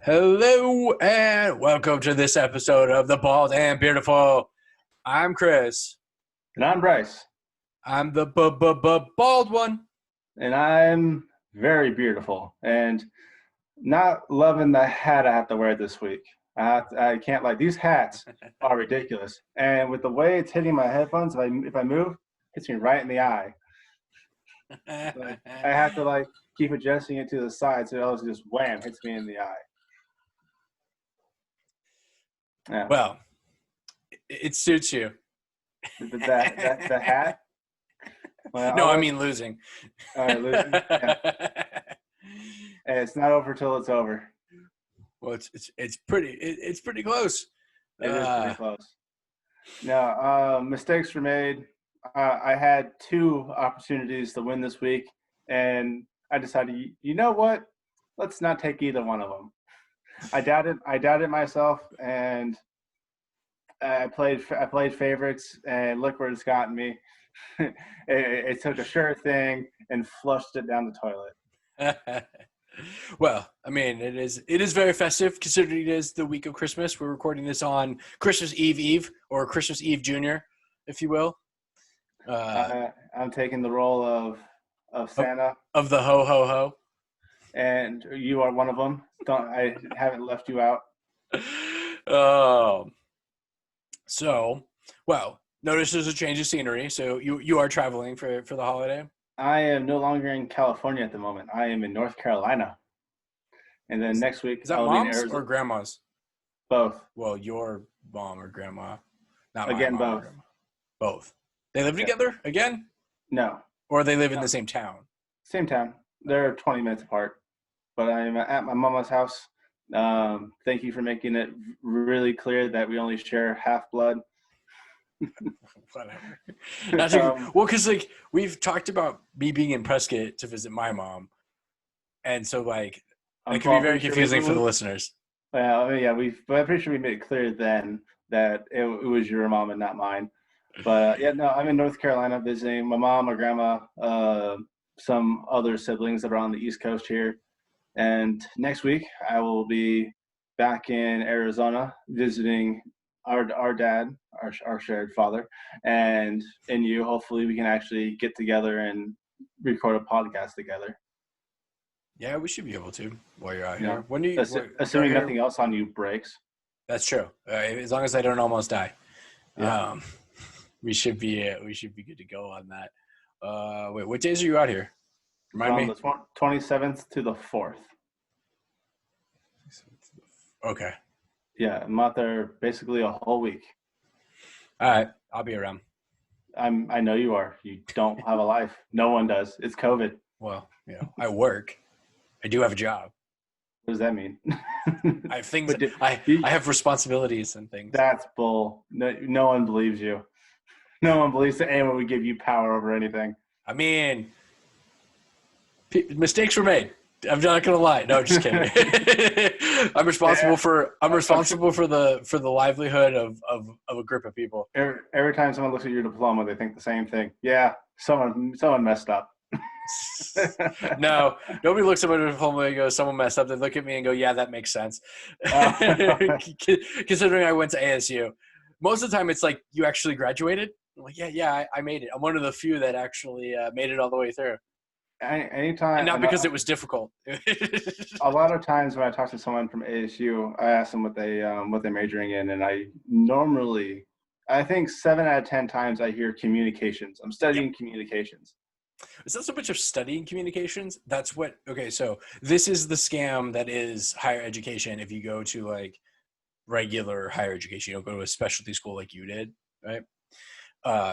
Hello and welcome to this episode of the Bald and Beardiful. I'm Chris. And I'm Bryce. I'm the bald one. And I'm very beautiful. And not loving the hat I have to wear this week. I can't lie. These hats are ridiculous. And with the way it's hitting my headphones, if I move, it hits me right in the eye. Like, I have to keep adjusting it to the side so else just wham hits me in the eye. Yeah. Well, it suits you. The hat. Well, No, I mean losing. Losing. Yeah. And it's not over till it's over. Well, it's pretty close. It is pretty close. No, mistakes were made. I had two opportunities to win this week, and I decided, you know what? Let's not take either one of them. I doubted myself, and I played favorites, and look where it's gotten me. It took a sure thing and flushed it down the toilet. Well, I mean, it is very festive considering it is the week of Christmas. We're recording this on Christmas Eve, or Christmas Eve Junior, if you will. I'm taking the role of Santa. Of the ho ho ho. And you are one of them. I haven't left you out. So, well, notice there's a change of scenery. So you are traveling for the holiday? I am no longer in California at the moment. I am in North Carolina. And then next week, is that moms or grandmas? Both. Well, your mom or grandma. Not again, both. Both. They live together again? No. Or they live in the same town? Same town. They're 20 minutes apart. But I'm at my mama's house. Thank you for making it really clear that we only share half blood. Whatever. Well, because we've talked about me being in Prescott to visit my mom, and so it can be very confusing for the listeners. Well, yeah, but I'm pretty sure we made it clear then that it was your mom and not mine. But yeah, no, I'm in North Carolina visiting my mom, my grandma, some other siblings that are on the East Coast here. And next week, I will be back in Arizona visiting our dad, our shared father, and you. Hopefully, we can actually get together and record a podcast together. Yeah, we should be able to while you're out here. When do you? Assuming nothing else on you breaks. That's true. As long as I don't almost die. Yeah. We should be good to go on that. Wait, what days are you out here? Remind me. The 27th to the 4th. Okay. Yeah, I'm out there basically a whole week. All right, I'll be around. I know you are. You don't have a life. No one does. It's COVID. Well, I work. I do have a job. What does that mean? I have things. I have responsibilities and things. That's bull. No one believes you. No one believes that anyone would give you power over anything. I mean, mistakes were made. I'm not gonna lie. No, just kidding. I'm responsible for the livelihood of a group of people. Every time someone looks at your diploma, they think the same thing. Yeah, someone messed up. No, nobody looks at my diploma and goes, "Someone messed up." They look at me and go, "Yeah, that makes sense." Considering I went to ASU, most of the time it's like, "You actually graduated?" I'm like, "Yeah, I made it. I'm one of the few that actually made it all the way through." Anytime, and not because it was difficult. A lot of times when I talk to someone from ASU, I ask them what they're majoring in, and I think 7 out of 10 times I hear communications. I'm studying communications. It's not so much of studying communications. That's what. Okay, so this is the scam that is higher education. If you go to regular higher education, you don't go to a specialty school like you did, right?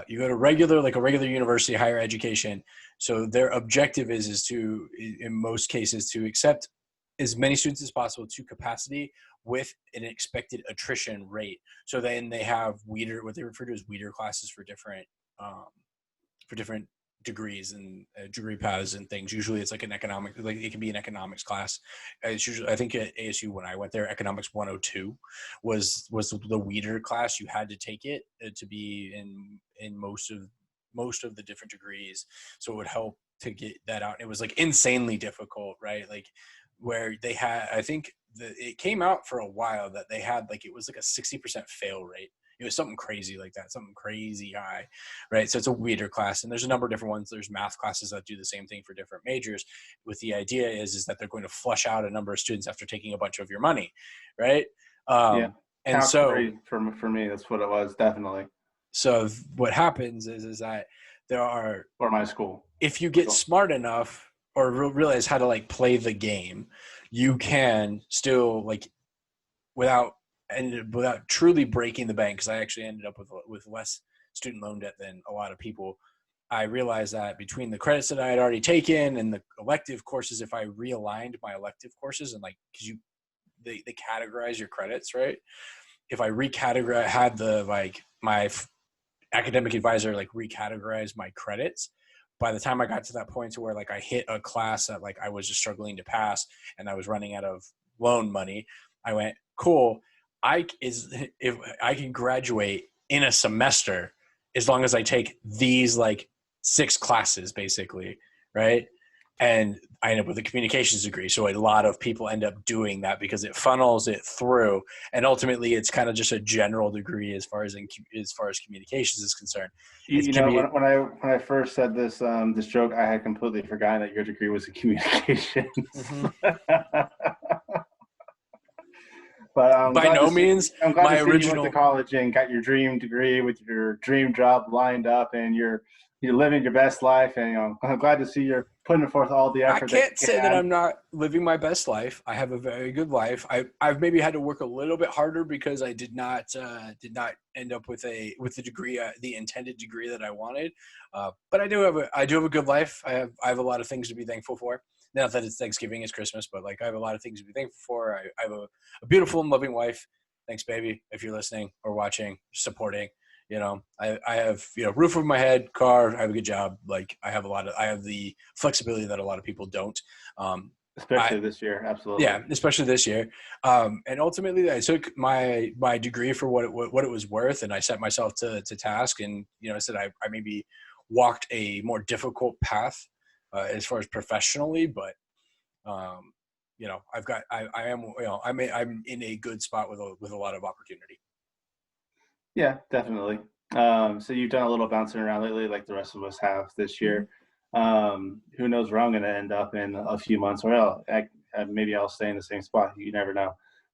You go to a regular university, higher education. So their objective is to, in most cases, to accept as many students as possible to capacity with an expected attrition rate. So then they have what they refer to as weeder classes for different degrees and degree paths and things. Usually it's like an economic, it can be an economics class. It's usually, I think at ASU when I went there, economics 102 was the weeder class. You had to take it to be in most of the different degrees. So it would help to get that out. It was insanely difficult, right? where they had, I think it came out for a while that they had like, it was like a 60% fail rate. It was something crazy like that, something crazy high, right? So it's a weeder class, and there's a number of different ones. There's math classes that do the same thing for different majors. With the idea is that they're going to flush out a number of students after taking a bunch of your money, right? Yeah. And Count so, three for me. That's what it was, definitely. so what happens is that there are, Or my school. if you get smart enough or realize how to like play the game, you can still like without truly breaking the bank. Because I actually ended up with less student loan debt than a lot of people. I realized that between the credits that I had already taken and the elective courses, if I realigned my elective courses and like, because they categorize your credits, right? If I recategorize, had the like my academic advisor like recategorize my credits, by the time I got to that point to where like I hit a class that like I was just struggling to pass and I was running out of loan money, I went, cool. If I can graduate in a semester as long as I take these like 6 classes basically, right? And I end up with a communications degree. So a lot of people end up doing that because it funnels it through, and ultimately it's kind of just a general degree as far as communications is concerned. You know, when I first said this joke, I had completely forgotten that your degree was in communications. Mm-hmm. But By no means, I'm glad my to see you went to original. college and got your dream degree with your dream job lined up, and you're living your best life. And I'm glad to see you're putting forth all the I effort that can't you say that can. I'm not living my best life. I have a very good life. I've maybe had to work a little bit harder because I did not end up with the degree, the intended degree that I wanted. But I do have a good life. I have a lot of things to be thankful for. Not that it's Thanksgiving, it's Christmas, but like I have a lot of things to be thankful for. I have a beautiful and loving wife. Thanks, baby, if you're listening or watching, supporting. I have, roof over my head, car, I have a good job. Like I have the flexibility that a lot of people don't. Especially this year, absolutely. Yeah, especially this year. And ultimately I took my degree for what it was worth. And I set myself to task. And, I said, I maybe walked a more difficult path as far as professionally, but I'm in a good spot with a lot of opportunity. Yeah, definitely. So you've done a little bouncing around lately, like the rest of us have this year. Who knows where I'm going to end up in a few months, or maybe I'll stay in the same spot. You never know.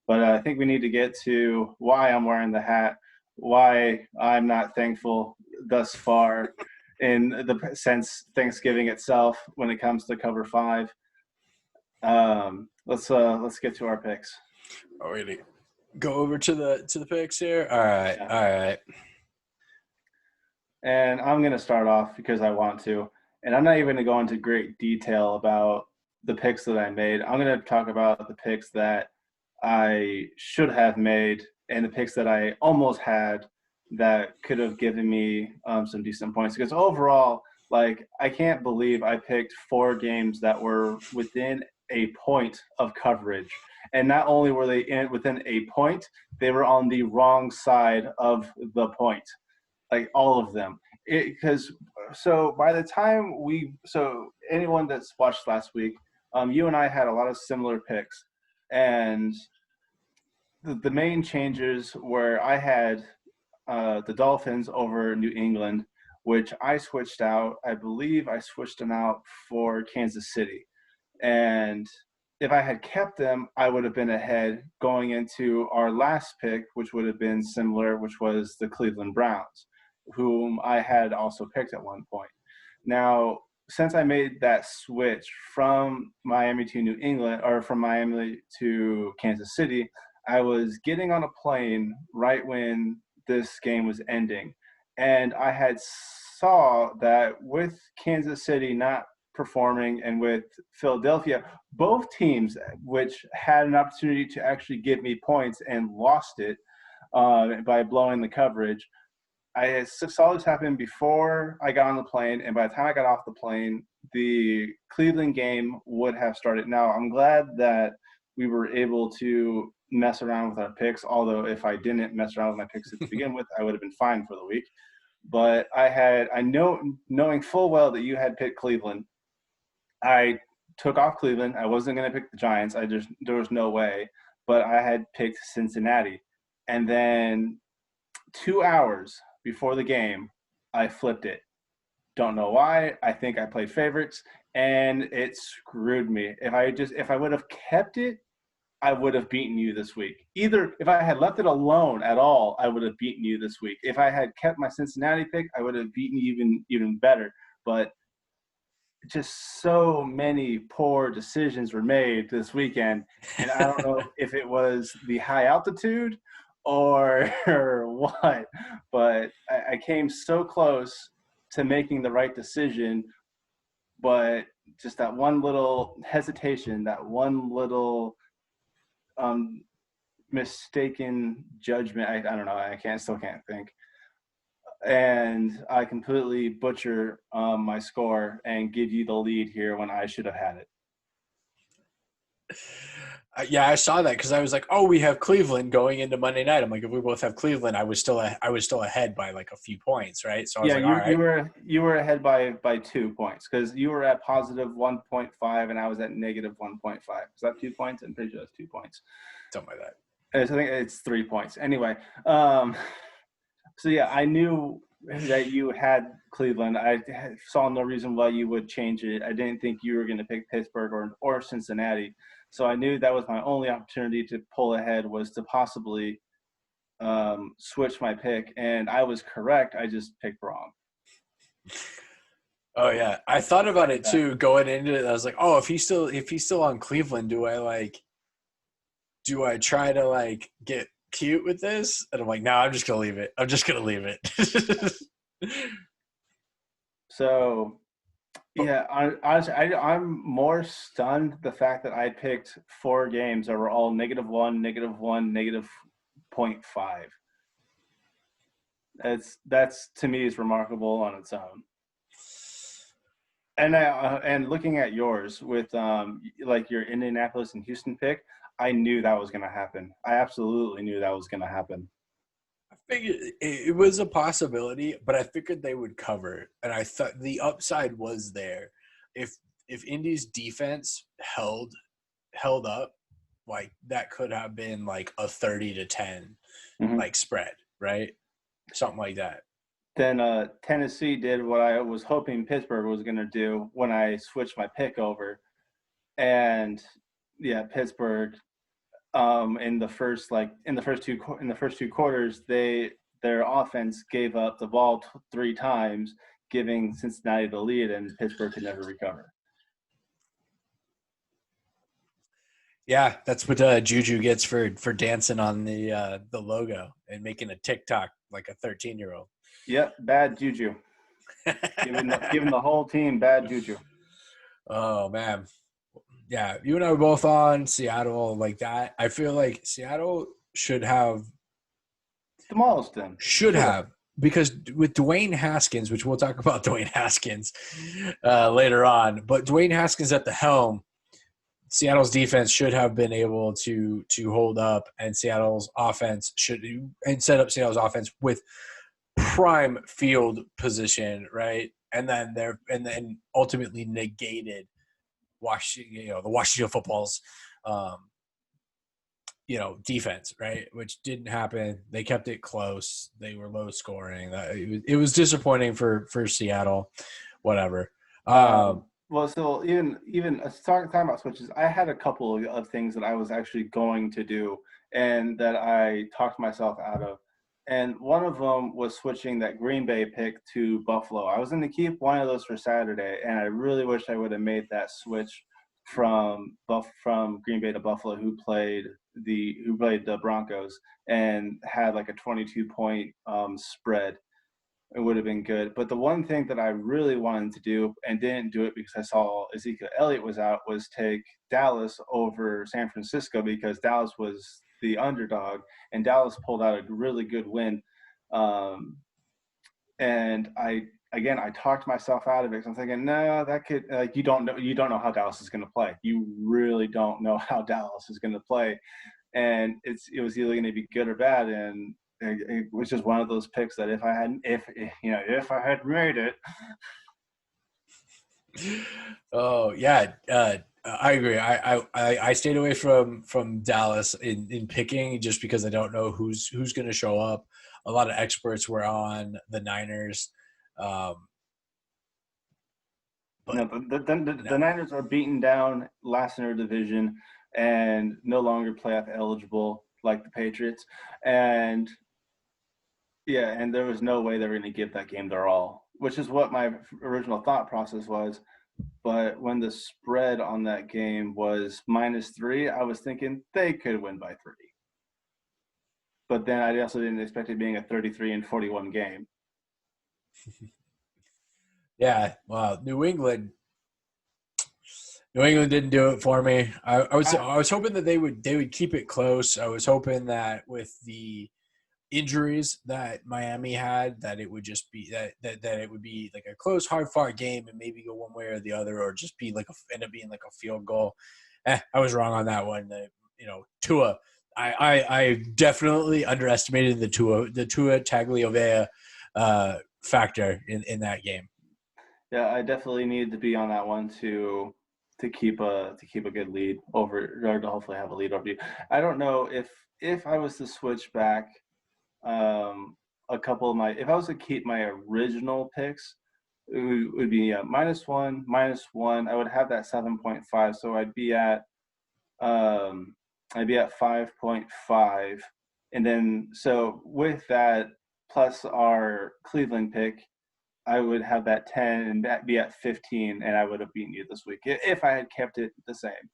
But I think we need to get to why I'm wearing the hat, why I'm not thankful thus far in the since Thanksgiving itself when it comes to cover 5. Let's get to our picks. Oh, really? Go over to the picks here. All right, Yeah. all right. And I'm going to start off because I want to. And I'm not even going to go into great detail about the picks that I made. I'm going to talk about the picks that I should have made and the picks that I almost had that could have given me some decent points. Because overall, like, I can't believe I picked 4 games that were within a point of coverage. And not only were they within a point, they were on the wrong side of the point, like all of them. Because so by the time anyone that's watched last week, you and I had a lot of similar picks, and the main changes were I had the Dolphins over New England, which I switched out. I believe I switched them out for Kansas City, and if I had kept them, I would have been ahead going into our last pick, which would have been similar, which was the Cleveland Browns, whom I had also picked at one point. Now, since I made that switch from Miami to New England, or from Miami to Kansas City, I was getting on a plane right when this game was ending. And I had saw that with Kansas City not performing and with Philadelphia, both teams which had an opportunity to actually give me points and lost it by blowing the coverage. I saw this happen before I got on the plane, and by the time I got off the plane, the Cleveland game would have started. Now, I'm glad that we were able to mess around with our picks, although if I didn't mess around with my picks to begin with, I would have been fine for the week. But knowing full well that you had picked Cleveland, I took off Cleveland. I wasn't going to pick the Giants. There was no way. But I had picked Cincinnati. And then 2 hours before the game, I flipped it. Don't know why. I think I played favorites, and it screwed me. If I would have kept it, I would have beaten you this week. Either if I had left it alone at all, I would have beaten you this week. If I had kept my Cincinnati pick, I would have beaten you even better. But just so many poor decisions were made this weekend, and I don't know if it was the high altitude or what, but I came so close to making the right decision, but just that one little hesitation, that one little mistaken judgment. I don't know. I still can't think. And I completely butcher my score and give you the lead here when I should have had it. Yeah, I saw that because I was like, "Oh, we have Cleveland going into Monday night." I'm like, "If we both have Cleveland, I was still ahead by like a few points, right?" So I was like, "All right." You were ahead by 2 points because you were at positive 1.5 and I was at negative 1.5. Is that 2 points? I'm pretty sure that's 2 points. Something like that. I think it's 3 points. Anyway, so yeah, I knew that you had Cleveland. I saw no reason why you would change it. I didn't think you were going to pick Pittsburgh or Cincinnati. So I knew that was my only opportunity to pull ahead was to possibly switch my pick. And I was correct. I just picked wrong. Oh yeah, I thought about it too going into it. I was like, "Oh, if he's still on Cleveland, do I try to like get cute with this?" And I'm like, "No, I'm just gonna leave it. I'm just gonna leave it." So, yeah, honestly, I'm more stunned the fact that I picked 4 games that were all -1, -1, -0.5. That's to me is remarkable on its own. And looking at yours with like your Indianapolis and Houston pick, I knew that was going to happen. I absolutely knew that was going to happen. I figured it was a possibility, but I figured they would cover, and I thought the upside was there. If Indy's defense held up, like that could have been like a 30-10 like spread, right? Something like that. Then Tennessee did what I was hoping Pittsburgh was going to do when I switched my pick over, and yeah, Pittsburgh in the first two quarters their offense gave up the ball 3 times, giving Cincinnati the lead, and Pittsburgh could never recover. Yeah, that's what Juju gets for dancing on the logo and making a TikTok like a 13-year-old. Yep, bad juju. giving the whole team bad juju. Oh man, yeah. You and I were both on Seattle like that. I feel like Seattle should have demolished them. Should have, because with Dwayne Haskins, which we'll talk about Dwayne Haskins later on, but Dwayne Haskins at the helm, Seattle's defense should have been able to hold up, and Seattle's offense set up Seattle's offense with prime field position, right? And then ultimately negated the Washington Football's defense, right? Which didn't happen. They kept it close. They were low scoring. It was disappointing for Seattle. Whatever. Well, so even talking about switches, I had a couple of things that I was actually going to do and that I talked myself out of. And one of them was switching that Green Bay pick to Buffalo. I was going to keep one of those for Saturday, and I really wish I would have made that switch from Green Bay to Buffalo, who played the Broncos and had like a 22-point spread. It would have been good. But the one thing that I really wanted to do and didn't do it because I saw Ezekiel Elliott was out was take Dallas over San Francisco, because Dallas was the underdog and Dallas pulled out a really good win. And I talked myself out of it. So I'm thinking, no, that could you don't know how Dallas is going to play. You really don't know how Dallas is going to play, and it was either going to be good or bad. And it was just one of those picks that if I had made it. Oh yeah, I agree. I stayed away from Dallas in picking just because I don't know who's going to show up. A lot of experts were on the Niners, um, No, but the no. Niners are beaten down last in their division and no longer playoff eligible like the Patriots. And yeah, and there was no way they were going to give that game their all, which is what my original thought process was. But when the spread on that game was -3, I was thinking they could win by 3. But then I also didn't expect it being a 33-41 game. Yeah, well, New England didn't do it for me. I, I was hoping that they would keep it close. I was hoping that with the injuries that Miami had, that it would just be that it would be like a close, hard fought game and maybe go one way or the other, or just be like end up being like a field goal. I was wrong on that one. Tua. I definitely underestimated the Tua Tagliavea factor in that game. yeah, I definitely needed to be on that one to keep a good lead over, or to hopefully have a lead over you. I don't know if I was to switch back a couple of my, if I was to keep my original picks, it would be -1, -1. I would have that 7.5, so um, I'd be at 5.5, and then so with that plus our Cleveland pick, I would have that 10 and that be at 15, and I would have beaten you this week if I had kept it the same.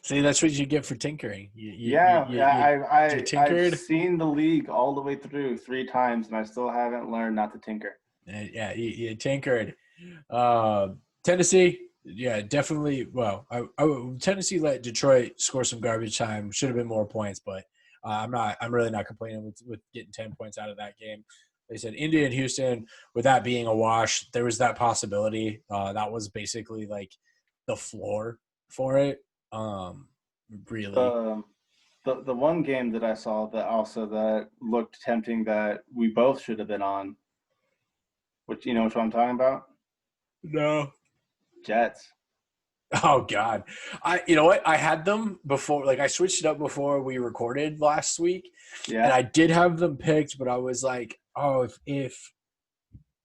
See, that's what you get for tinkering. Yeah, You I've tinkered. seen the league all the way through 3 times, and I still haven't learned not to tinker. Yeah, you tinkered. Tennessee, yeah, definitely. Well, Tennessee let Detroit score some garbage time. Should have been more points, but I'm not. I'm really not complaining with getting 10 points out of that game. They said Indy and Houston, with that being a wash, there was that possibility. That was basically like the floor for it. Really. The the one game that I saw that looked tempting that we both should have been on, which you know what I'm talking about? No. Jets. Oh God, you know what? I had them before. Like I switched it up before we recorded last week, and Yeah. I did have them picked, but I was like, oh, if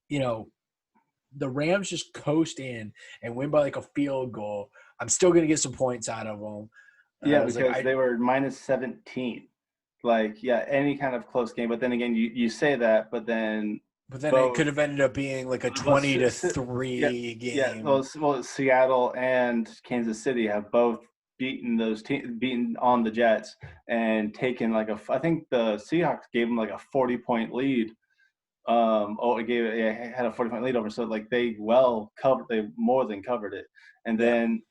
you know the Rams just coast in and win by like a field goal, I'm still gonna get some points out of them. And I Yeah, was like, because I they were -17. Like, yeah, any kind of close game. But then again, you say that, but then but then it both, could have ended up being like a well, 20 to yeah, 3 yeah. game. Well, Seattle and Kansas City have both beaten on the Jets and taken like I think the Seahawks gave them like a 40-point lead. Had a 40-point lead over, so like they more than covered it. And Yeah. then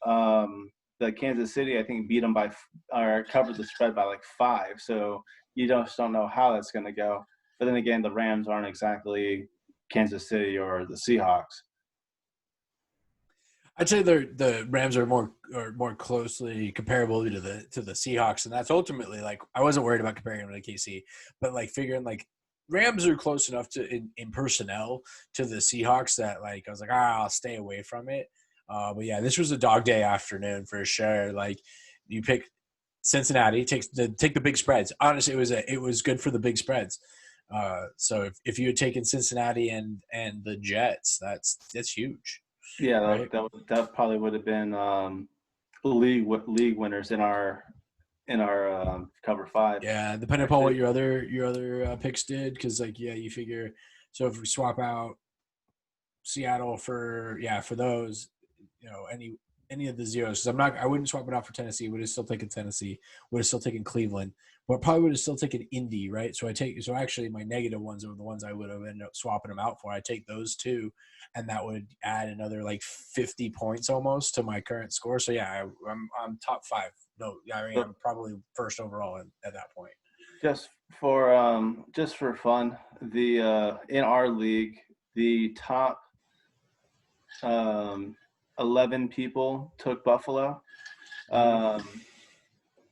the Kansas City, I think, beat them by or covered the spread by like 5. So you just don't know how that's going to go. But then again, the Rams aren't exactly Kansas City or the Seahawks. I'd say the Rams are more closely comparable to the Seahawks, and that's ultimately like I wasn't worried about comparing them to KC, but like figuring like Rams are close enough to in personnel to the Seahawks that like I was like I'll stay away from it. But yeah, this was a dog day afternoon for sure. Like you pick Cincinnati, take the big spreads. Honestly, it was good for the big spreads. So if you had taken Cincinnati and the Jets, that's huge, Yeah, right? that probably would have been league winners in our cover 5 Yeah, depending upon actually. what your other picks did, because like yeah, you figure. So if we swap out Seattle for for those, any of the zeros, because I wouldn't swap it out for Tennessee. Would have still taken Tennessee. Would have still taken Cleveland, but probably would have still taken Indy, right? So actually my negative ones are the ones I would have ended up swapping them out for. I take those two, and that would add another like 50 points almost to my current score. So yeah, I'm top 5. No, I mean So I'm probably first overall at that point. just for fun, the in our league, the top um, 11 people took Buffalo. Mm-hmm. Um,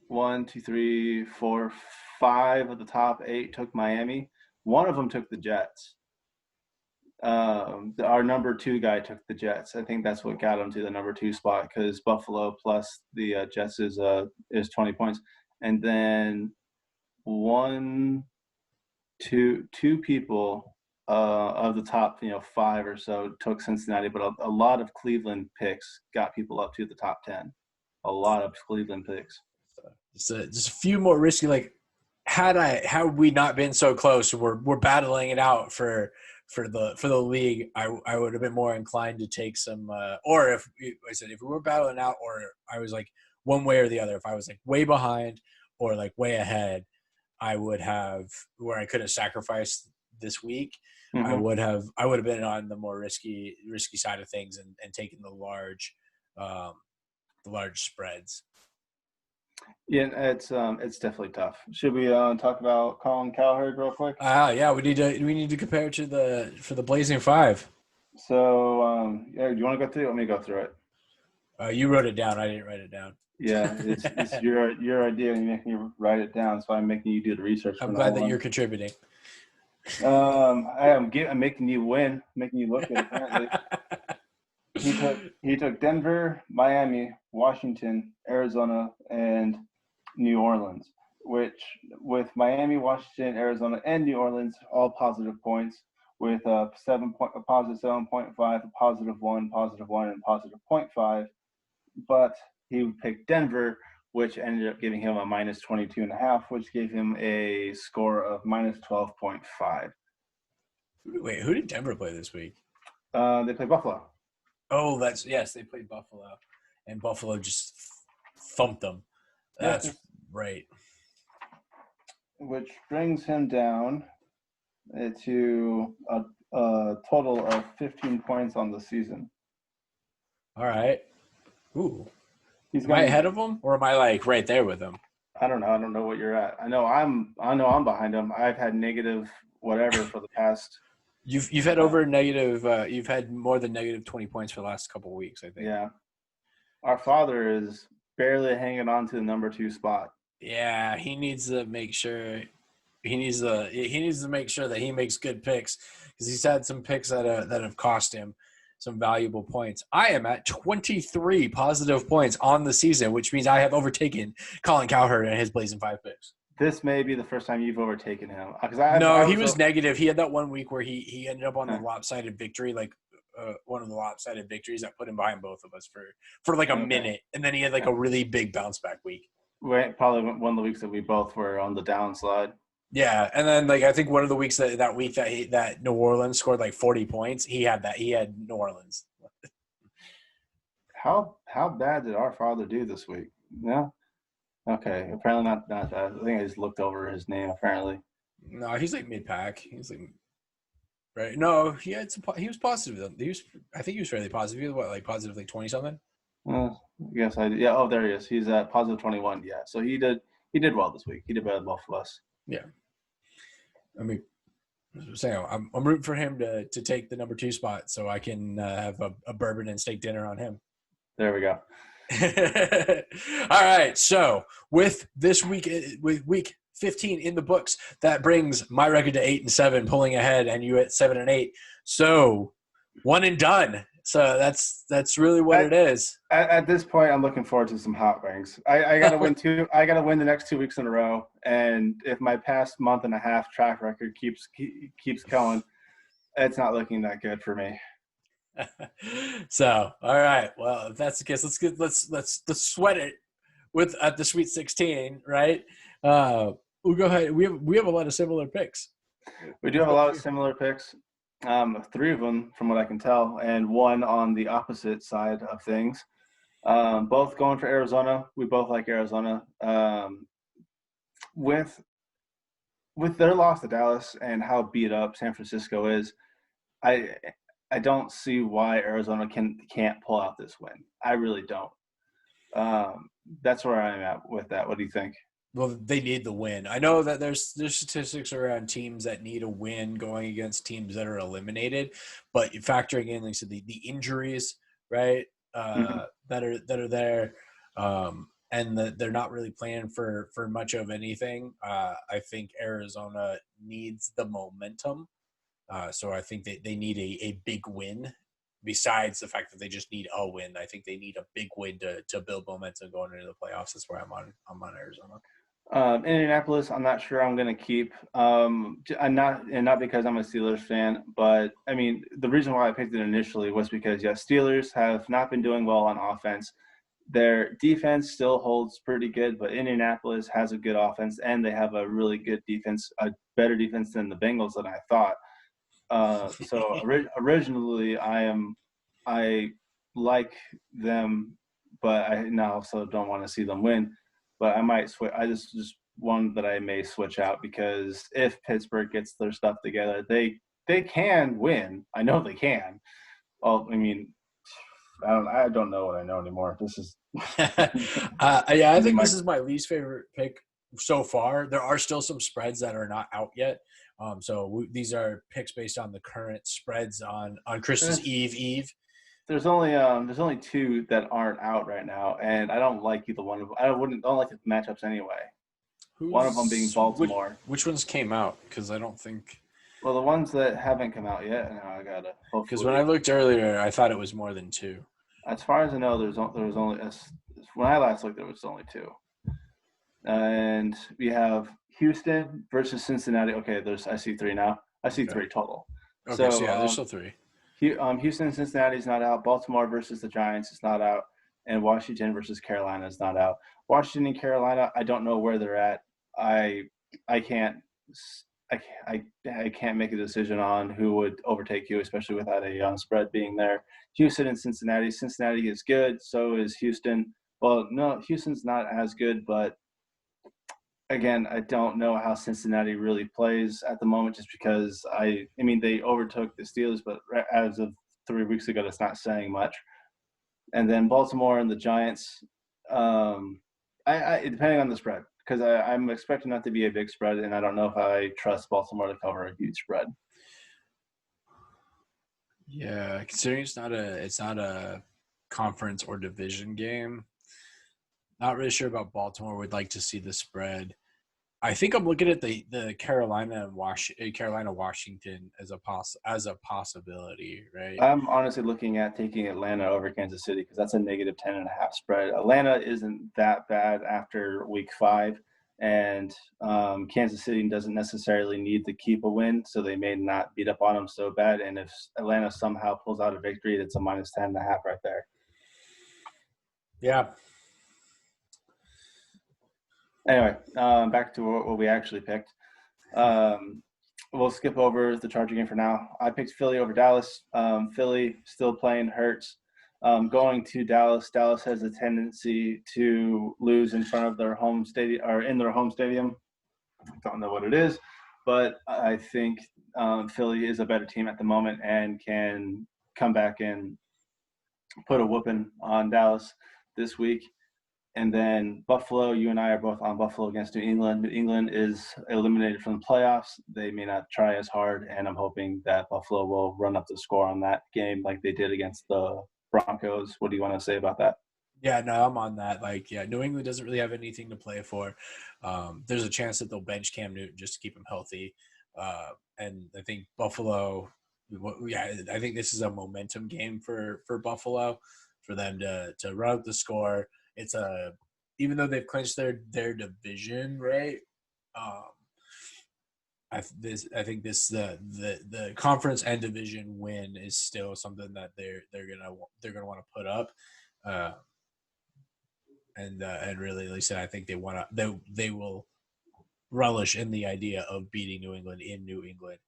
1, 2, 3, 4, 5 of the top 8 took Miami. One of them took the Jets. Our number 2 guy took the Jets. I think that's what got him to the number 2 spot because Buffalo plus the Jets is 20 points, and then two people of the top 5 or so took Cincinnati, but a lot of Cleveland picks got people up to the top 10. A lot of Cleveland picks. Just a few more risky. Like, had we not been so close, we're battling it out for the league. I would have been more inclined to take some. Or if I said if we were battling out, or I was like one way or the other. If I was like way behind or like way ahead, I would have where I could have sacrificed this week. Mm-hmm. I would have been on the more risky side of things and taken the large spreads. Yeah, it's definitely tough. Should we talk about Colin Cowherd real quick? Yeah, we need to compare to the Blazing Five. So yeah, do you want to go through it? Let me go through it. You wrote it down. I didn't write it down. Yeah, it's your idea, and you make me write it down. So I'm making you do the research. I'm glad that you're contributing. I'm making you win, making you look good. Apparently, he took Denver, Miami, Washington, Arizona, and New Orleans. Which with Miami, Washington, Arizona, and New Orleans all positive points, with a positive 7.5, a positive 1, and positive 0.5. But he picked Denver, which ended up giving him a minus 22.5, which gave him a score of minus 12.5. Wait, who did Denver play this week? They played Buffalo. Oh, yes, they played Buffalo, and Buffalo just thumped them. That's right. Which brings him down to a total of 15 points on the season. All right. Ooh. Am I ahead of him, or am I like right there with him? I don't know. I don't know what you're at. I know I'm behind him. I've had negative whatever for the past. You've had over negative. You've had more than negative 20 points for the last couple of weeks, I think. Yeah. Our father is barely hanging on to the number 2 spot. Yeah, he needs to make sure. He needs to make sure that he makes good picks because he's had some picks that have cost him some valuable points. I am at 23 positive points on the season, which means I have overtaken Colin Cowherd and his Blazing 5 picks. This may be the first time you've overtaken him. He was negative. He had that one week where he ended up on the lopsided victory, like one of the lopsided victories that put him behind both of us for like a minute, and then he had like a really big bounce back week. Probably one of the weeks that we both were on the downslide. Yeah, and then like I think one of the weeks that week that New Orleans scored like 40 points, he had New Orleans. How bad did our father do this week? No. Okay, apparently not bad. I think I just looked over his name. Apparently, no, he's like mid pack. He's like right. No, he was positive. I think he was fairly positive. He was like positive like 20 something. Yes, I did. Yeah. Oh, there he is. He's at positive 21. Yeah. So he did well this week. He did better than both of us. Yeah. I mean, I'm rooting for him to take the number 2 spot so I can have a bourbon and steak dinner on him. There we go. All right. So with this week, with week 15 in the books, that brings my record to 8-7, pulling ahead, and you at 7-8. So 1 and done. So that's really what it is. At this point, I'm looking forward to some hot wings. I got to win I got to win the next 2 weeks in a row, and if my past month and a half track record keeps going, it's not looking that good for me. So, all right. Well, if that's the case, let's sweat it at the Sweet 16, right? We'll go ahead. We have a lot of similar picks. We do have a lot of similar picks. 3 of them, from what I can tell, and 1 on the opposite side of things. Both going for Arizona. We both like Arizona. With their loss to Dallas and how beat up San Francisco is, I don't see why Arizona can't pull out this win. I really don't. That's where I'm at with that. What do you think? Well, they need the win. I know that there's statistics around teams that need a win going against teams that are eliminated, but factoring in, like I said, the injuries, right, that are there, and that they're not really playing for much of anything. I think Arizona needs the momentum So I think they need a big win. Besides the fact that they just need a win, I think they need a big win to build momentum going into the playoffs. That's where I'm on Arizona. Indianapolis, I'm not sure I'm going to keep. I'm not because I'm a Steelers fan, but I mean the reason why I picked it initially was because Steelers have not been doing well on offense. Their defense still holds pretty good, but Indianapolis has a good offense, and they have a really good defense, a better defense than the Bengals than I thought. Originally, I like them, but I now also don't want to see them win. But I might switch. I just one that I may switch out because if Pittsburgh gets their stuff together, they can win. I know they can. Well, I mean, I don't know what I know anymore. This is yeah, I think this is my least favorite pick so far. There are still some spreads that are not out yet. These are picks based on the current spreads on Christmas Eve. There's only two that aren't out right now, and I don't like either one of them. Don't like the matchups anyway. One of them being Baltimore. Which ones came out? Because I don't think. Well, the ones that haven't come out yet, I gotta. Because when I looked earlier, I thought it was more than two. As far as I know, there was only when I last looked, there was only two. And we have Houston versus Cincinnati. Okay, I see three now. I see three total. Okay, so yeah, there's still three. Houston and Cincinnati is not out. Baltimore versus the Giants is not out. And Washington versus Carolina is not out. Washington and Carolina, I don't know where they're at. I can't make a decision on who would overtake you, especially without a spread being there. Houston and Cincinnati. Cincinnati is good. So is Houston. Well, no, Houston's not as good, but again, I don't know how Cincinnati really plays at the moment just because I mean, they overtook the Steelers, but as of 3 weeks ago, that's not saying much. And then Baltimore and the Giants, depending on the spread, because I'm expecting that to be a big spread, and I don't know if I trust Baltimore to cover a huge spread. Yeah, considering it's not a conference or division game. Not really sure about Baltimore. Would like to see the spread. I think I'm looking at the Carolina Washington as a possibility, right? I'm honestly looking at taking Atlanta over Kansas City because that's a -10.5 spread. Atlanta isn't that bad after week 5, and Kansas City doesn't necessarily need to keep a win, so they may not beat up on them so bad. And if Atlanta somehow pulls out a victory, that's a -10.5 right there. Yeah. Anyway, back to what we actually picked. We'll skip over the Charger game for now. I picked Philly over Dallas. Philly still playing Hurts. Going to Dallas. Dallas has a tendency to lose in front of their home stadium or in their home stadium. Don't know what it is, but I think Philly is a better team at the moment and can come back and put a whooping on Dallas this week. And then Buffalo, you and I are both on Buffalo against New England. New England is eliminated from the playoffs. They may not try as hard, and I'm hoping that Buffalo will run up the score on that game like they did against the Broncos. What do you want to say about that? Yeah, no, I'm on that. New England doesn't really have anything to play for. There's a chance that they'll bench Cam Newton just to keep him healthy. And I think Buffalo, I think this is a momentum game for Buffalo, for them to run up the score. It's even though they've clinched their division, right? I think the conference and division win is still something that they're gonna want to put up, and really, like I said, I think they will relish in the idea of beating New England in New England.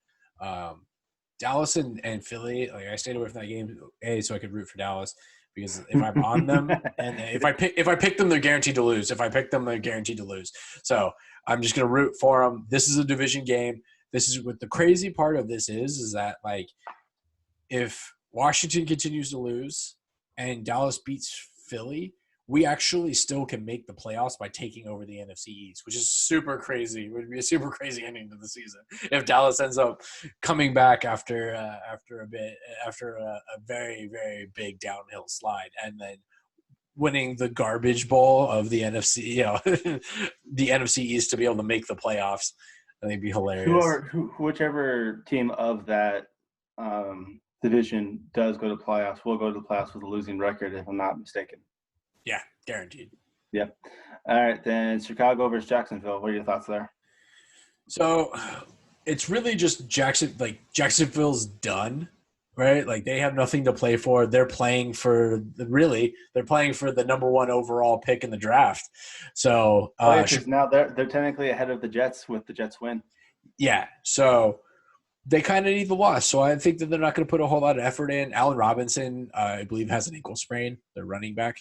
Dallas and Philly, I stayed away from that game, so I could root for Dallas. Because if I'm on them, and if I pick them, they're guaranteed to lose. If I pick them, they're guaranteed to lose. So I'm just gonna root for them. This is a division game. This is what the crazy part of this is that if Washington continues to lose and Dallas beats Philly, we actually still can make the playoffs by taking over the NFC East, which is super crazy. It would be a super crazy ending to the season if Dallas ends up coming back after a very, very big downhill slide and then winning the garbage bowl of the NFC, the NFC East to be able to make the playoffs. I think it'd be hilarious. Whichever team of that division does go to playoffs will go to the playoffs with a losing record, if I'm not mistaken. Yeah, guaranteed. Yep. All right, then Chicago versus Jacksonville. What are your thoughts there? So it's really just Jacksonville's done, right? Like they have nothing to play for. They're playing for they're playing for the number one overall pick in the draft. So Oh yeah, because now they're technically ahead of the Jets with the Jets win. yeah, so they kind of need the loss. So I think that they're not going to put a whole lot of effort in. Allen Robinson, I believe, has an ankle sprain. Their running back.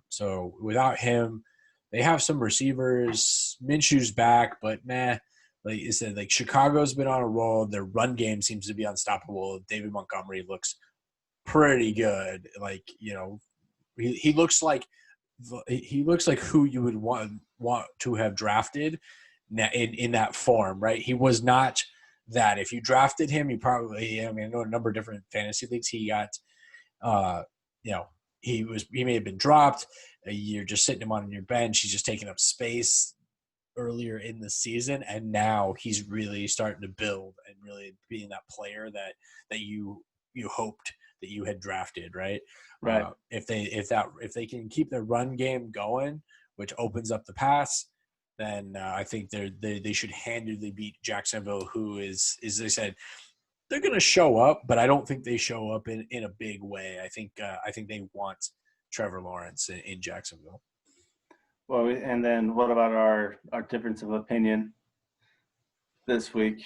So without him, they have some receivers. Minshew's back, but nah. Like you said, like Chicago's been on a roll. Their run game seems to be unstoppable. David Montgomery looks pretty good. Like he looks like who you would want to have drafted in that form, right? He was not that. If you drafted him, you probably, I mean, I know a number of different fantasy leagues he got, uh, you know, he may have been dropped. You're just sitting him on your bench. He's just taking up space earlier in the season, and now he's really starting to build and really being that player that you hoped that you had drafted, right? Right. If they can keep their run game going, which opens up the pass, then I think they should handedly beat Jacksonville, who is, as they said, they're going to show up, but I don't think they show up in a big way. I think they want Trevor Lawrence in Jacksonville. Well, and then what about our difference of opinion this week?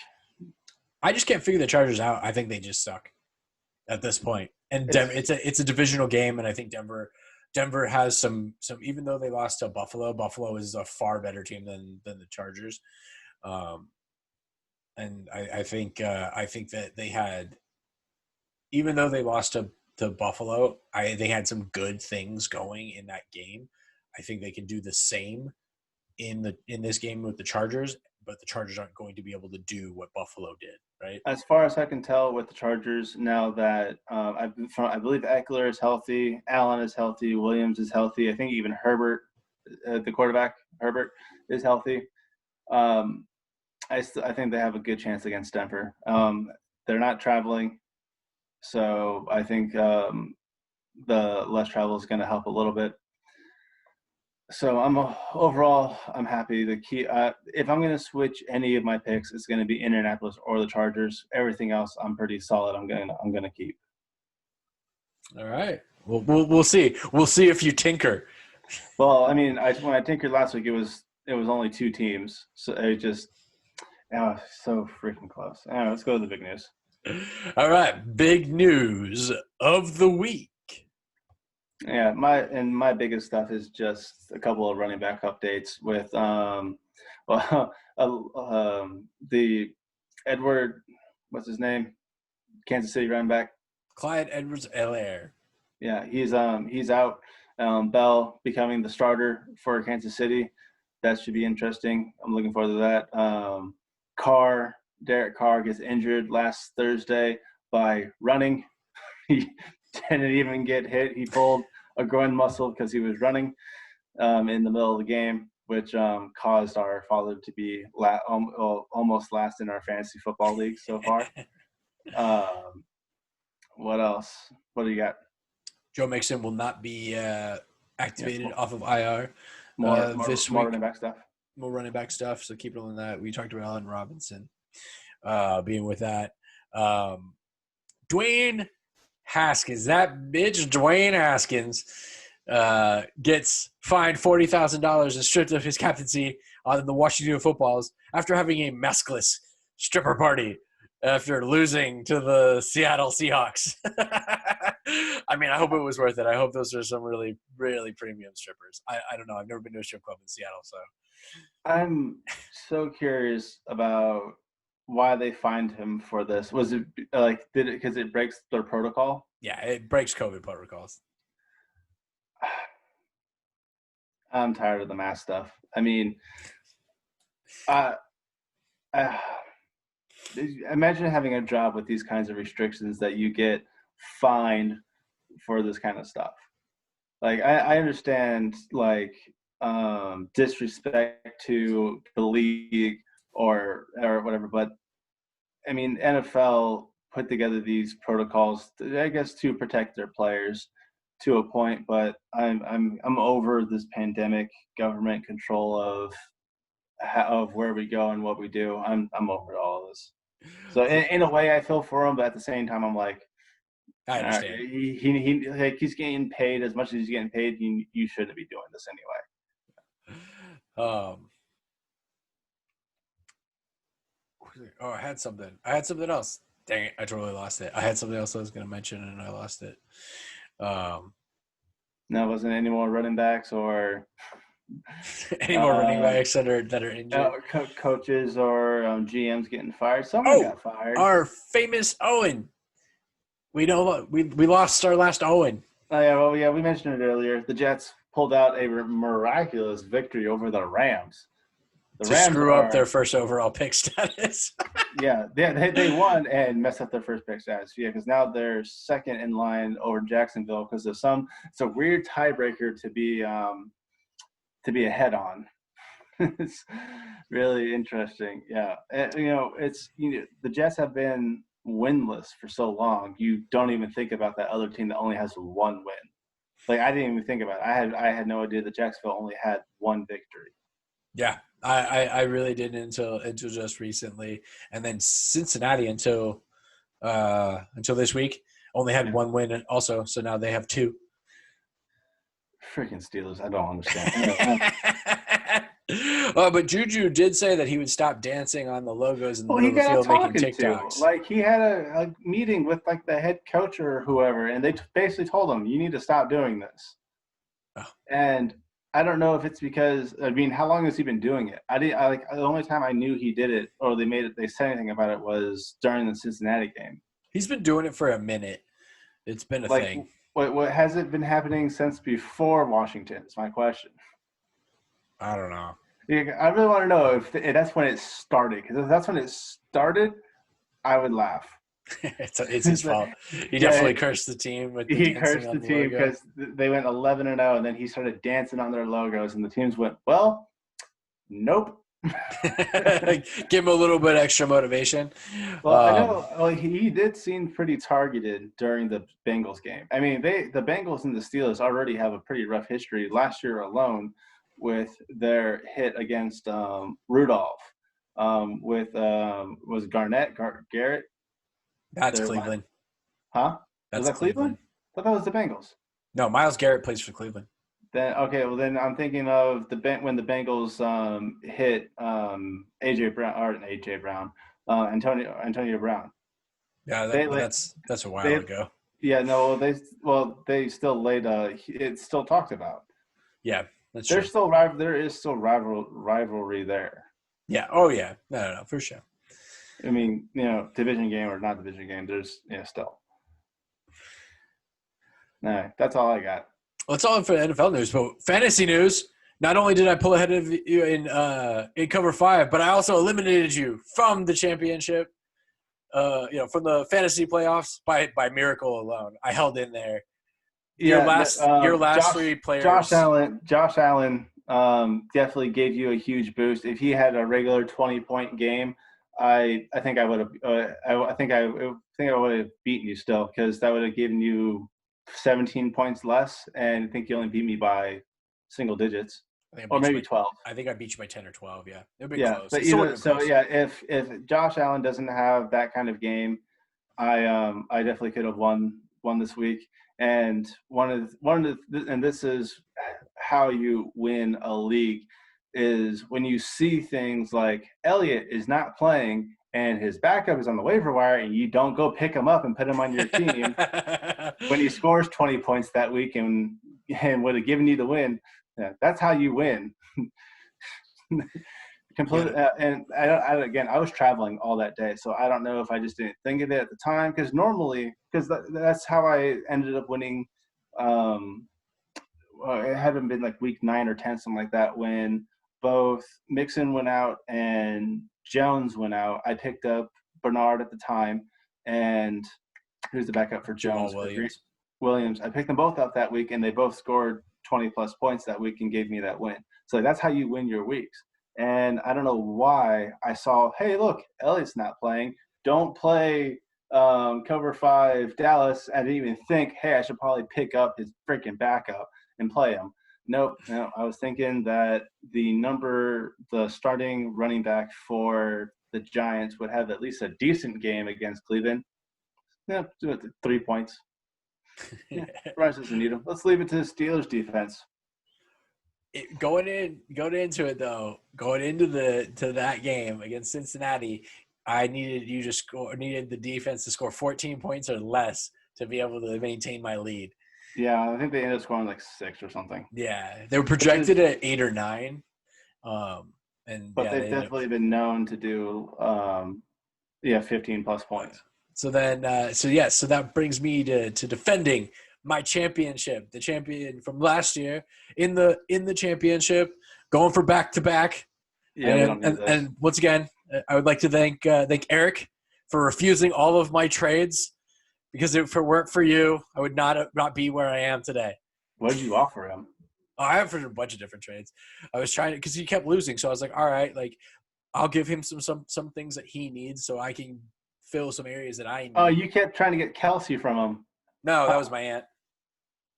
I just can't figure the Chargers out. I think they just suck at this point. And it's a divisional game, and I think Denver has some even though they lost to Buffalo, Buffalo is a far better team than the Chargers. And I think that they had, even though they lost to Buffalo, they had some good things going in that game. I think they can do the same in this game with the Chargers, but the Chargers aren't going to be able to do what Buffalo did, right? As far as I can tell with the Chargers, now that I believe Eckler is healthy, Allen is healthy, Williams is healthy. I think even Herbert, the quarterback, Herbert, is healthy. I think they have a good chance against Denver. They're not traveling, so I think the less travel is going to help a little bit. So overall I'm happy. The key, if I'm going to switch any of my picks, it's going to be Indianapolis or the Chargers. Everything else I'm pretty solid. I'm going to keep. All right. We'll see. We'll see if you tinker. Well, I mean, when I tinkered last week, it was only two teams, so it just so freaking close. All right, let's go to the big news. All right, big news of the week. Yeah, my biggest stuff is just a couple of running back updates with the Edward, what's his name, Kansas City running back, Clyde Edwards-Helaire. Yeah, he's out. Bell becoming the starter for Kansas City. That should be interesting. I'm looking forward to that. Derek Carr gets injured last Thursday by running. He didn't even get hit. He pulled a groin muscle because he was running in the middle of the game, which caused our father to be almost last in our fantasy football league so far. What else? What do you got? Joe Mixon will not be activated off of IR this more week. running back stuff. More running back stuff, so keep it on that. We talked about Allen Robinson being with that. Dwayne Haskins, that bitch Dwayne Haskins, gets fined $40,000 and stripped of his captaincy on the Washington Footballs after having a maskless stripper party after losing to the Seattle Seahawks. I mean, I hope it was worth it. I hope those are some really, really premium strippers. I don't know. I've never been to a strip club in Seattle, so. I'm so curious about why they fined him for this. Was it because it breaks their protocol? Yeah, it breaks COVID protocols. I'm tired of the mask stuff. I mean, imagine having a job with these kinds of restrictions that you get fined for this kind of stuff. Like, I understand, like, disrespect to the league or whatever. But I mean, NFL put together these protocols, I guess, to protect their players to a point. But I'm over this pandemic government control of where we go and what we do. I'm over all of this. So in a way, I feel for him, but at the same time, I'm like, I understand. like he's getting paid as much as he's getting paid. You shouldn't be doing this Um, oh, I had something. Else. Dang it! I totally lost it. I had something else I was going to mention, and I lost it. Um, No, it wasn't any more running backs or any more running backs that are injured? coaches or GMs getting fired. Someone Oh, got fired. our famous Owen. We know we lost our last Owen. Oh yeah, we mentioned it earlier. The Jets pulled out a miraculous victory over the Rams. To screw up their first overall pick status. Yeah, they won and messed up their first pick status. Yeah, because now they're second in line over Jacksonville because of it's a weird tiebreaker to be ahead on. It's really interesting. Yeah, and, the Jets have been winless for so long. You don't even think about that other team that only has one win. Like I didn't even think about it. I had no idea that Jacksonville only had one victory. Yeah, I really didn't until just recently, and then Cincinnati until this week only had one win also, so now they have two. Freaking Steelers! I don't understand. But Juju did say that he would stop dancing on the logos in the middle of the field making TikToks. Like he had a meeting with like the head coach or whoever, and they basically told him, "You need to stop doing this." Oh. And I don't know if it's because how long has he been doing it? The only time I knew he did it or they said anything about it was during the Cincinnati game. He's been doing it for a minute. It's been a thing. What has it been happening since before Washington? Is my question. I don't know. Yeah, I really want to know if that's when it started. Because if that's when it started, I would laugh. It's his fault. He definitely cursed the team. He cursed the team because they went 11-0, and then he started dancing on their logos, and the teams went, well, nope. Give him a little bit extra motivation. Well, I know he did seem pretty targeted during the Bengals game. I mean, the Bengals and the Steelers already have a pretty rough history last year alone with their hit against Rudolph. Was Garrett? That's Cleveland. Huh? Was that Cleveland? I thought that was the Bengals. No, Myles Garrett plays for Cleveland. Then I'm thinking of when the Bengals hit Antonio Brown. Yeah, that's a while ago. Yeah, no, they still laid it's still talked about. Yeah, that's true. There is still rivalry there. Yeah. Oh yeah. No, for sure. I mean, division game or not division game, there's still. All right, that's all I got. Well, that's all for NFL news, but fantasy news. Not only did I pull ahead of you in cover 5, but I also eliminated you from the championship. From the fantasy playoffs by miracle alone. I held in there. Your last 3 players. Josh Allen definitely gave you a huge boost. If he had a regular 20-point game, I think I would have. I think I would have beaten you still, because that would have given you 17 points less, and I think you only beat me by single digits, or maybe 12. I think I beat you by 10 or 12. Yeah, it'd be close. But if Josh Allen doesn't have that kind of game, I definitely could have won this week. And and this is how you win a league, is when you see things like Elliott is not playing and his backup is on the waiver wire, and you don't go pick him up and put him on your team when he scores 20 points that week and would have given you the win. Yeah, that's how you win. Completely. And I was traveling all that day, so I don't know if I just didn't think of it at the time, because that's how I ended up winning. It hadn't been like week 9 or 10, something like that, when both Mixon went out and Jones went out. I picked up Bernard at the time, and who's the backup for Jones? Williams. I picked them both up that week, and they both scored 20-plus points that week and gave me that win. So that's how you win your weeks. And I don't know why I saw, hey, look, Elliott's not playing. Don't play cover 5 Dallas. I didn't even think, hey, I should probably pick up his freaking backup and play him. Nope. No, I was thinking that the starting running back for the Giants would have at least a decent game against Cleveland. Yeah, 3 points. Yeah, Bryce doesn't need him. Let's leave it to the Steelers defense. Going into it though, going into that game against Cincinnati, I needed the defense to score 14 points or less to be able to maintain my lead. Yeah, I think they ended up scoring like 6 or something. Yeah, they were projected at 8 or 9, but they've definitely been known to do 15 plus points. So then, so that brings me to defending my championship, the champion from last year in the championship, going for back-to-back. Yeah, and once again, I would like to thank Eric for refusing all of my trades, because if it weren't for you, I would not be where I am today. What did you offer him? Oh, I offered a bunch of different trades. I was trying to, because he kept losing, so I was like, all right, like I'll give him some things that he needs so I can fill some areas that I need. Oh, you kept trying to get Kelsey from him. No, that was my aunt.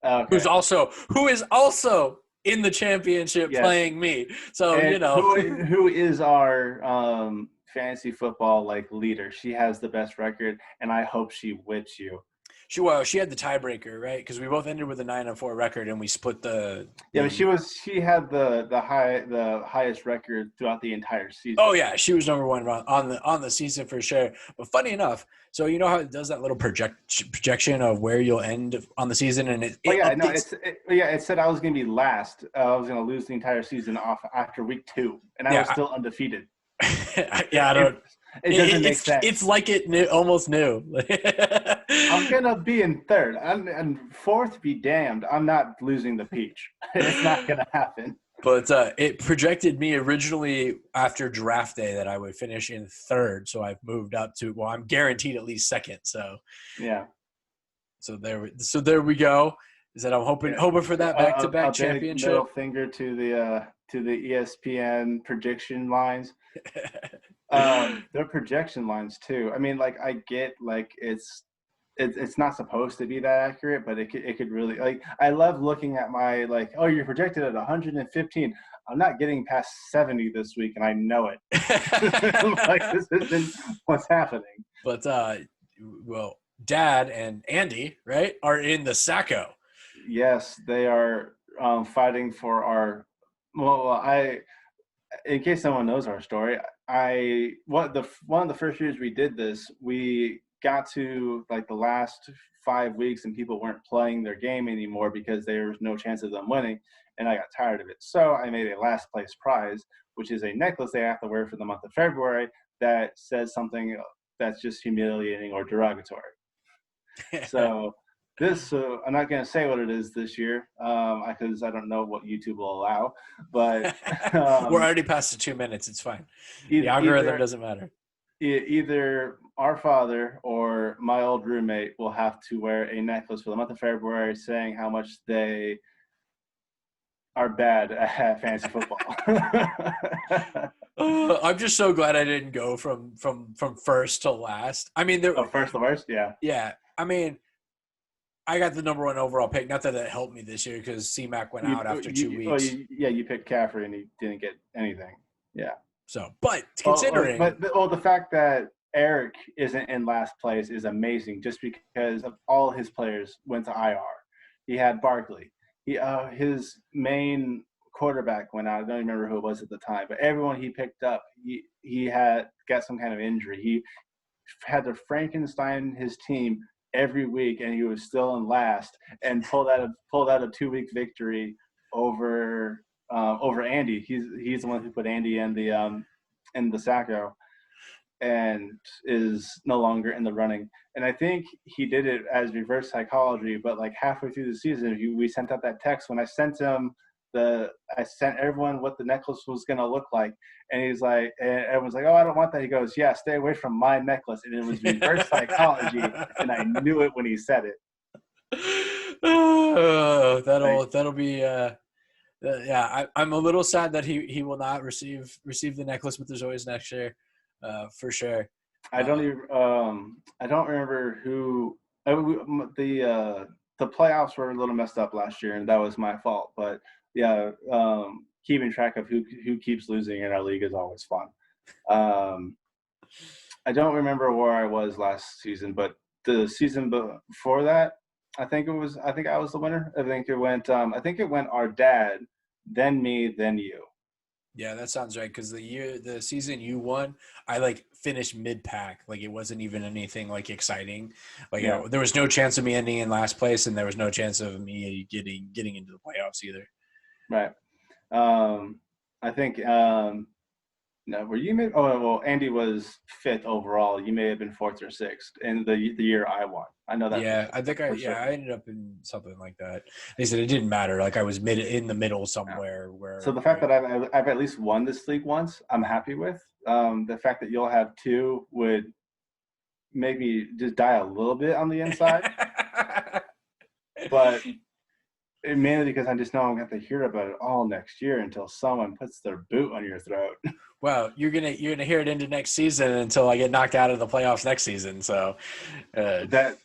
Okay. Who is also in the championship playing me. So, and who is our fantasy football leader? She has the best record, and I hope she whips you. She had the tiebreaker, right? Because we both ended with a 9-4 record, and we split the. Yeah, but she had the highest record throughout the entire season. Oh yeah, she was number one on the season for sure. But funny enough, so you know how it does that little projection of where you'll end on the season, and it said I was going to be last. I was going to lose the entire season off after week 2, and I was still undefeated. Yeah, I don't. It doesn't make sense. It's like it almost knew. I'm gonna be in third. And fourth be damned. I'm not losing the peach. It's not gonna happen. But it projected me originally after draft day that I would finish in third. So I've moved up to, well, I'm guaranteed at least second. So yeah. So there we go. Is that I'm hoping for that back-to-back championship. Middle finger to the ESPN prediction lines. Their projection lines too. I mean, I get it's not supposed to be that accurate, but it could really I love looking at my you're projected at 115. I'm not getting past 70 this week, and I know it. This isn't what's happening. But well, Dad and Andy, right, are in the Sacco. Yes, they are fighting for our. In case someone knows our story, one of the first years we did this, we got to the last 5 weeks and people weren't playing their game anymore because there was no chance of them winning, and I got tired of it. So I made a last place prize, which is a necklace they have to wear for the month of February that says something that's just humiliating or derogatory. So I'm not going to say what it is this year because I don't know what YouTube will allow. But we're already past the 2 minutes. It's fine. The algorithm doesn't matter. Either our father or my old roommate will have to wear a necklace for the month of February saying how much they are bad at fantasy football. I'm just so glad I didn't go from first to last. I mean, first to worst, yeah. Yeah, I mean, I got the number 1 overall pick. Not that it helped me this year because C-Mac went out after 2 weeks. You picked Caffrey and he didn't get anything. Yeah. So, but considering, the fact that Eric isn't in last place is amazing, just because of all his players went to IR. He had Barkley. His main quarterback went out. I don't remember who it was at the time, but everyone he picked up, he had got some kind of injury. He had to Frankenstein his team every week, and he was still in last, and pulled out a 2-week victory over Andy. He's the one who put Andy in the Sacco, and is no longer in the running. And I think he did it as reverse psychology. But halfway through the season, we sent out that text. When I sent him I sent everyone what the necklace was going to look like. And he's like, and everyone's like, oh, I don't want that. He goes, yeah, stay away from my necklace. And it was reverse psychology. And I knew it when he said it. Oh, that'll be Yeah, I'm a little sad that he will not receive the necklace, but there's always next year, for sure. I don't even. I don't remember who. The playoffs were a little messed up last year, and that was my fault. But yeah, keeping track of who keeps losing in our league is always fun. Um, I don't remember where I was last season, but the season before that, I think it was. I think I was the winner. I think it went. I think it went our dad, then me, then you. Yeah, that sounds right. Because the season you won, I like finished mid pack. Like it wasn't even anything like exciting. Like Yeah. there was no chance of me ending in last place, and there was no chance of me getting into the playoffs either. Right. I think. No, were you mid? Oh well, Andy was fifth overall. You may have been fourth or sixth in the year I won. I know that. Yeah, I think for sure. I ended up in something like that. They said it didn't matter. Like I was in the middle Yeah. somewhere where. So the fact that I've at least won this league once, I'm happy with. The fact that you'll have two would make me just die a little bit on the inside, but mainly because I just know I'm going to have to hear about it all next year until someone puts their boot on your throat. Well, you're gonna hear it into next season until I get knocked out of the playoffs next season. So that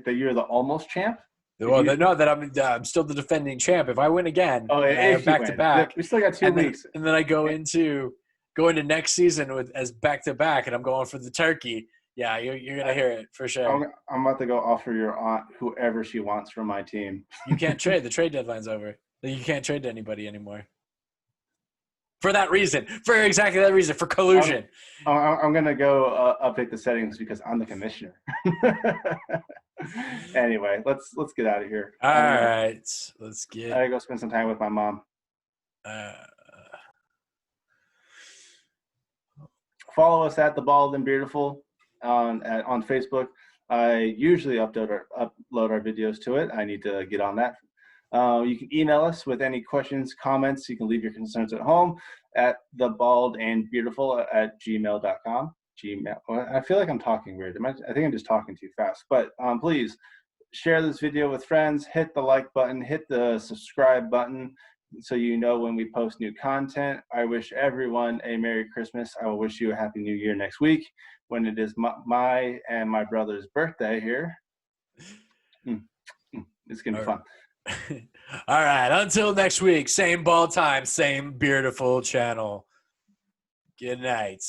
you're the almost champ. well, no, that I'm still the defending champ. If I win again, Oh, and I if have you back to win, back, we still got 2 weeks, and then I go into next season with as back to back, and I'm going for the turkey. Yeah, you're gonna hear it for sure. I'm about to go offer your aunt whoever she wants from my team. You can't trade. The trade deadline's over. You can't trade to anybody anymore. For that reason, for exactly that reason, for collusion. I'm gonna go update the settings because I'm the commissioner. Anyway, let's get out of here. All right, let's get. I gotta go spend some time with my mom. Follow us at the Bald and Beardiful on Facebook. I usually upload our videos to it. I need to get on that. You can email us with any questions, comments. You can leave your concerns at home at theballandbeardiful@gmail.com. Gmail. I feel like I'm talking weird. I think I'm just talking too fast. But please share this video with friends. Hit the like button. Hit the subscribe button so you know when we post new content. I wish everyone a Merry Christmas. I will wish you a Happy New Year next week when it is my and my brother's birthday here. It's going to be fun. All right. Until next week, same ball time, same Beardiful channel. Good night.